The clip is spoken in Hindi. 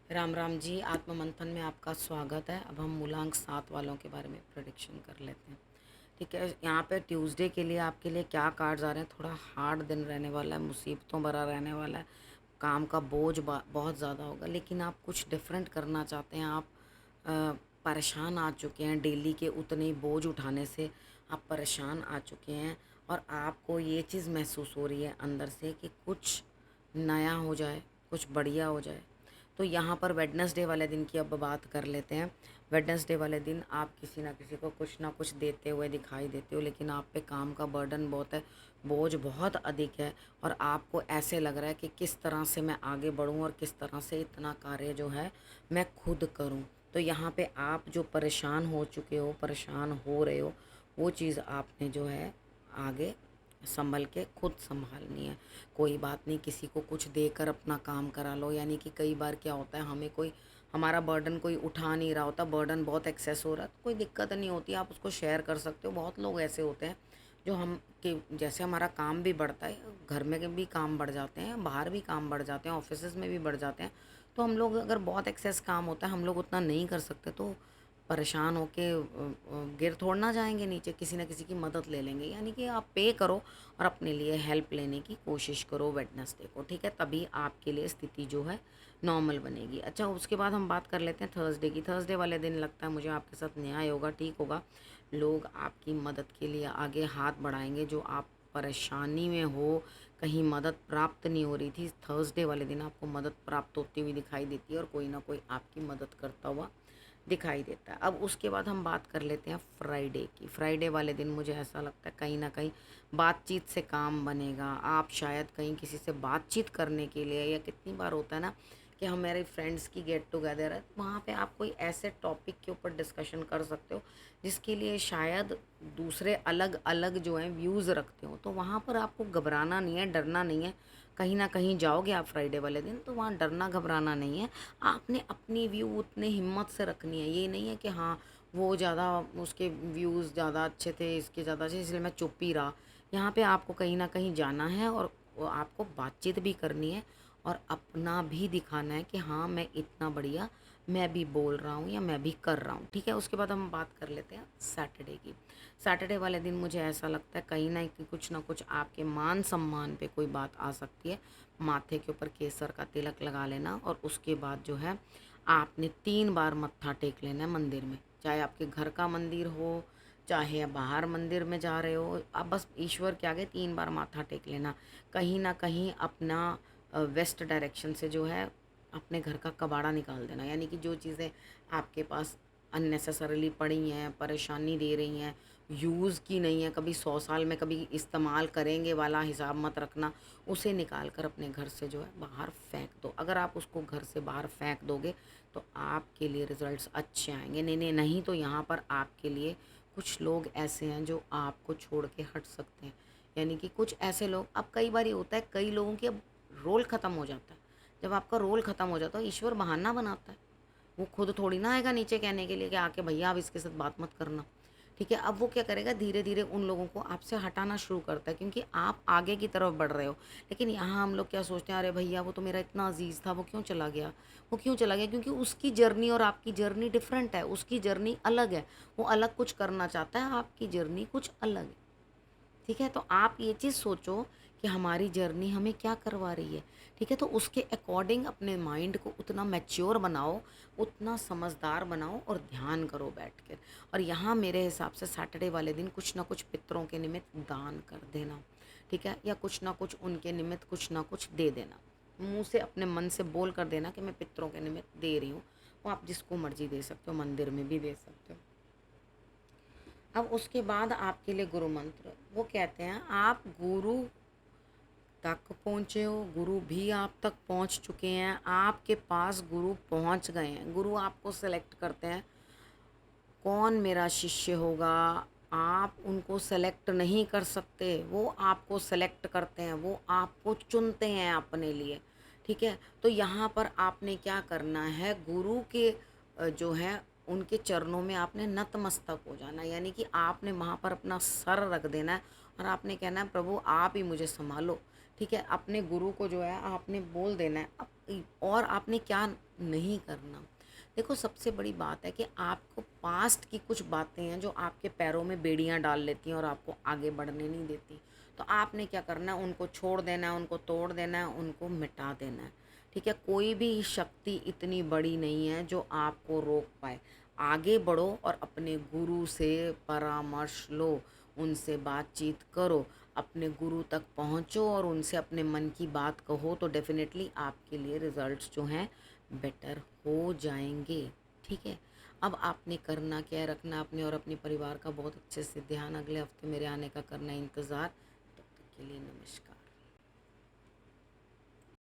राम राम जी। आत्म मंथन में आपका स्वागत है। अब हम मूलांक 7 वालों के बारे में प्रेडिक्शन कर लेते हैं। ठीक है, यहाँ पे ट्यूसडे के लिए आपके लिए क्या कार्ड्स आ रहे हैं। थोड़ा हार्ड दिन रहने वाला है, मुसीबतों भरा रहने वाला है, काम का बोझ बहुत ज़्यादा होगा, लेकिन आप कुछ डिफरेंट करना चाहते हैं। आप अ, परेशान आ चुके हैं डेली के उतने ही बोझ उठाने से। आप परेशान आ चुके हैं और आपको ये चीज़ महसूस हो रही है अंदर से कि कुछ नया हो जाए, कुछ बढ़िया हो जाए। तो यहाँ पर वेडनेसडे वाले दिन की अब बात कर लेते हैं। वेडनेसडे वाले दिन आप किसी ना किसी को कुछ ना कुछ देते हुए दिखाई देते हो, लेकिन आप पे काम का बर्डन बहुत है, बोझ बहुत अधिक है और आपको ऐसे लग रहा है कि किस तरह से मैं आगे बढ़ूँ और किस तरह से इतना कार्य जो है मैं खुद करूँ। तो यहाँ पे आप जो परेशान हो चुके हो, परेशान हो रहे हो, वो चीज़ आपने जो है आगे संभल के खुद संभालनी है। कोई बात नहीं, किसी को कुछ देकर अपना काम करा लो। यानी कि कई बार क्या होता है, हमें कोई हमारा बर्डन कोई उठा नहीं रहा होता, बर्डन बहुत एक्सेस हो रहा है, तो कोई दिक्कत नहीं होती, आप उसको शेयर कर सकते हो। बहुत लोग ऐसे होते हैं जो हम कि जैसे हमारा काम भी बढ़ता है, घर में भी काम बढ़ जाते हैं, बाहर भी काम बढ़ जाते हैं, ऑफिस में भी बढ़ जाते हैं। तो हम लोग अगर बहुत एक्सेस काम होता है, हम लोग उतना नहीं कर सकते, तो परेशान होके गिर थोड़ ना जाएंगे नीचे, किसी ना किसी की मदद ले लेंगे। यानी कि आप पे करो और अपने लिए हेल्प लेने की कोशिश करो वेडनेसडे को। ठीक है, तभी आपके लिए स्थिति जो है नॉर्मल बनेगी। अच्छा, उसके बाद हम बात कर लेते हैं थर्सडे की। थर्सडे वाले दिन लगता है मुझे आपके साथ न्याय होगा, ठीक होगा। लोग आपकी मदद के लिए आगे हाथ बढ़ाएंगे। जो आप परेशानी में हो, कहीं मदद प्राप्त नहीं हो रही थी, थर्सडे वाले दिन आपको मदद प्राप्त होती हुई दिखाई देती है और कोई ना कोई आपकी मदद करता हुआ दिखाई देता है। अब उसके बाद हम बात कर लेते हैं फ्राइडे की। फ्राइडे वाले दिन मुझे ऐसा लगता है कहीं ना कहीं बातचीत से काम बनेगा। आप शायद कहीं किसी से बातचीत करने के लिए, या कितनी बार होता है ना कि हमारे फ्रेंड्स की गेट टुगेदर है, वहाँ पे आप कोई ऐसे टॉपिक के ऊपर डिस्कशन कर सकते हो जिसके लिए शायद दूसरे अलग अलग जो हैं व्यूज़ रखते हो। तो वहाँ पर आपको घबराना नहीं है, डरना नहीं है। कहीं ना कहीं जाओगे आप फ्राइडे वाले दिन, तो वहाँ डरना घबराना नहीं है। आपने अपनी व्यू उतने हिम्मत से रखनी है। ये नहीं है कि हाँ वो ज़्यादा, उसके व्यूज़ ज़्यादा अच्छे थे, इसके ज़्यादा अच्छे, इसलिए मैं चुप ही रहा। यहाँ पे आपको कहीं ना कहीं जाना है और आपको बातचीत भी करनी है और अपना भी दिखाना है कि हाँ मैं इतना बढ़िया, मैं भी बोल रहा हूँ या मैं भी कर रहा हूँ। ठीक है, उसके बाद हम बात कर लेते हैं सैटरडे की। सैटरडे वाले दिन मुझे ऐसा लगता है कहीं ना कि कुछ ना कुछ आपके मान सम्मान पे कोई बात आ सकती है। माथे के ऊपर केसर का तिलक लगा लेना और उसके बाद जो है आपने 3 बार मत्था टेक लेना है मंदिर में। चाहे आपके घर का मंदिर हो, चाहे बाहर मंदिर में जा रहे हो, आप बस ईश्वर के आगे 3 बार माथा टेक लेना। कहीं ना कहीं अपना वेस्ट डायरेक्शन से जो है अपने घर का कबाड़ा निकाल देना। यानी कि जो चीज़ें आपके पास अननेसेसरीली पड़ी हैं, परेशानी दे रही हैं, यूज़ की नहीं है, कभी 100 साल में कभी इस्तेमाल करेंगे वाला हिसाब मत रखना। उसे निकाल कर अपने घर से जो है बाहर फेंक दो। अगर आप उसको घर से बाहर फेंक दोगे तो आपके लिए रिजल्ट्स अच्छे आएंगे। नहीं नहीं नहीं, तो यहाँ पर आपके लिए कुछ लोग ऐसे हैं जो आपको छोड़ के हट सकते हैं। यानी कि कुछ ऐसे लोग, अब कई बार ये होता है कई लोगों की अब रोल ख़त्म हो जाता है। जब आपका रोल ख़त्म हो जाता है, ईश्वर बहाना बनाता है। वो खुद थोड़ी ना आएगा नीचे कहने के लिए कि आके भैया आप इसके साथ बात मत करना। ठीक है, अब वो क्या करेगा, धीरे धीरे उन लोगों को आपसे हटाना शुरू करता है, क्योंकि आप आगे की तरफ बढ़ रहे हो। लेकिन यहाँ हम लोग क्या सोचते हैं, अरे भैया वो तो मेरा इतना अजीज़ था, वो क्यों चला गया। वो क्यों चला गया, क्योंकि उसकी जर्नी और आपकी जर्नी डिफरेंट है। उसकी जर्नी अलग है, वो अलग कुछ करना चाहता है, आपकी जर्नी कुछ अलग है। ठीक है, तो आप ये चीज़ सोचो कि हमारी जर्नी हमें क्या करवा रही है। ठीक है, तो उसके अकॉर्डिंग अपने माइंड को उतना मैच्योर बनाओ, उतना समझदार बनाओ और ध्यान करो बैठ कर। और यहाँ मेरे हिसाब से सैटरडे वाले दिन कुछ ना कुछ पितरों के निमित्त दान कर देना। ठीक है, या कुछ ना कुछ उनके निमित्त कुछ ना कुछ दे देना। मुंह से अपने मन से बोल कर देना कि मैं पितरों के निमित्त दे रही हूँ। वो आप जिसको मर्जी दे सकते हो, मंदिर में भी दे सकते हो। अब उसके बाद आपके लिए गुरु मंत्र, वो कहते हैं आप गुरु तक पहुँचे हो, गुरु भी आप तक पहुँच चुके हैं, आपके पास गुरु पहुँच गए हैं। गुरु आपको सेलेक्ट करते हैं कौन मेरा शिष्य होगा। आप उनको सेलेक्ट नहीं कर सकते, वो आपको सेलेक्ट करते हैं, वो आपको चुनते हैं अपने लिए। ठीक है, तो यहाँ पर आपने क्या करना है, गुरु के जो है उनके चरणों में आपने नतमस्तक हो जाना। यानी कि आपने वहाँ पर अपना सर रख देना है और आपने कहना है प्रभु आप ही मुझे संभालो। ठीक है? अपने गुरु को जो है आपने बोल देना है और आपने क्या नहीं करना। देखो सबसे बड़ी बात है कि आपको पास्ट की कुछ बातें हैं जो आपके पैरों में बेड़ियां डाल लेती हैं और आपको आगे बढ़ने नहीं देती। तो आपने क्या करना है, उनको छोड़ देना है, उनको तोड़ देना है, उनको मिटा देना है। ठीक है? कोई भी शक्ति इतनी बड़ी नहीं है जो आपको रोक पाए। आगे बढ़ो और अपने गुरु से परामर्श लो, उनसे बातचीत करो, अपने गुरु तक पहुँचो और उनसे अपने मन की बात कहो, तो डेफ़िनेटली आपके लिए रिज़ल्ट्स जो हैं बेटर हो जाएंगे। ठीक है? अब आपने करना क्या है, रखना अपने और अपने परिवार का बहुत अच्छे से ध्यान। अगले हफ्ते मेरे आने का करना है इंतज़ार। तब तक के लिए नमस्कार।